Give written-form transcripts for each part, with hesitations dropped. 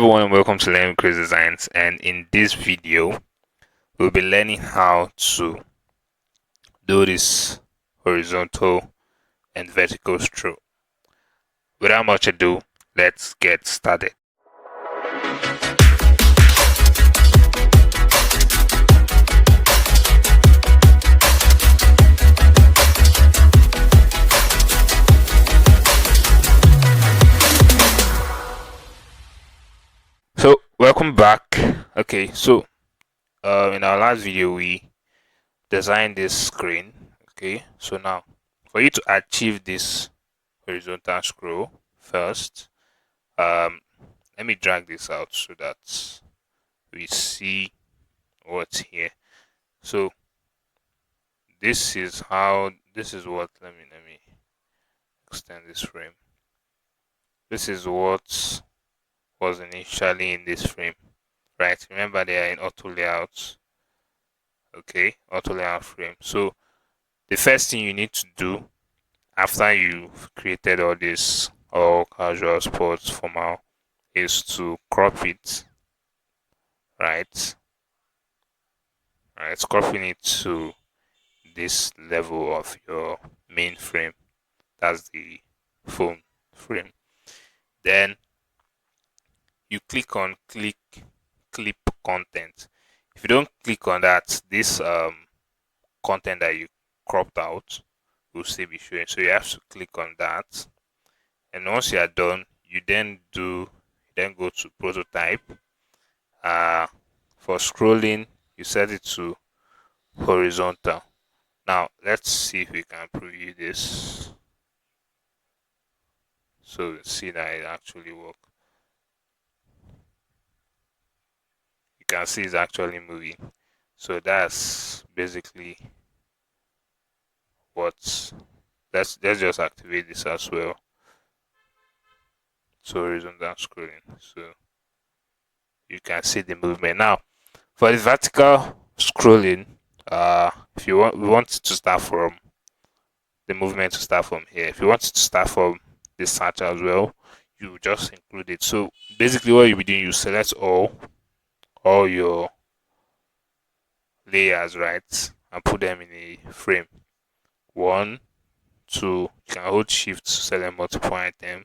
everyone and welcome to Learning Crazy Designs, and in this video we'll be learning how to do this horizontal and vertical stroke. Without much ado, let's get started. So welcome back. Okay, so in our last video we designed this screen. Okay, so now for you to achieve this horizontal scroll first, let me drag this out so that we see what's here. So this is what let me extend this frame. This is what was initially in this frame, right? Remember they are in auto layouts. Okay, auto layout frame. So the first thing you need to do after you've created all this all casual, sports, formal is to crop it, right? Right, cropping it to this level of your main frame. That's the phone frame. Then you click on clip content. If you don't click on that, this content that you cropped out will still be showing. So you have to click on that, and once you are done, you then go to prototype. For scrolling, you set it to horizontal. Now let's see if we can preview this. So see that it actually works. You can see it's actually moving. So that's basically what. Let's just activate this as well. So horizontal scrolling. So you can see the movement. Now for the vertical scrolling, if you want, we want to start from the movement to start from here. If you want it to start from the search as well, you just include it. So basically what you'll be doing, you select all your layers, right, and put them in a frame. 1, 2, you can hold shift to select multiple items.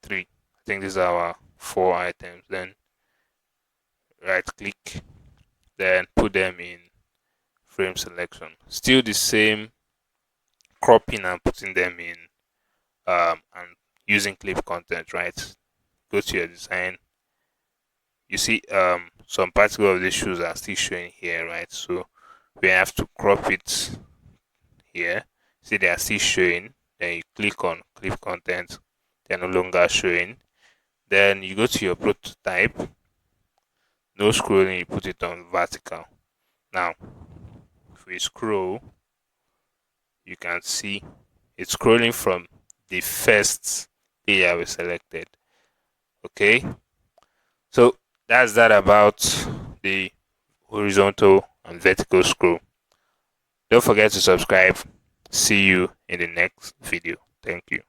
3, I think these are our 4 items. Then right click, then put them in frame selection. Still the same cropping and putting them in and using clip content, right? Go to your design. You see some particle of these shoes are still showing here, right? So we have to crop it here. See, they are still showing. Then you click on clip content, they're no longer showing. Then you go to your prototype, no scrolling, you put it on vertical. Now if we scroll, you can see it's scrolling from the first layer we selected. Okay, so that's that about the horizontal and vertical scroll. Don't forget to subscribe. See you in the next video. Thank you.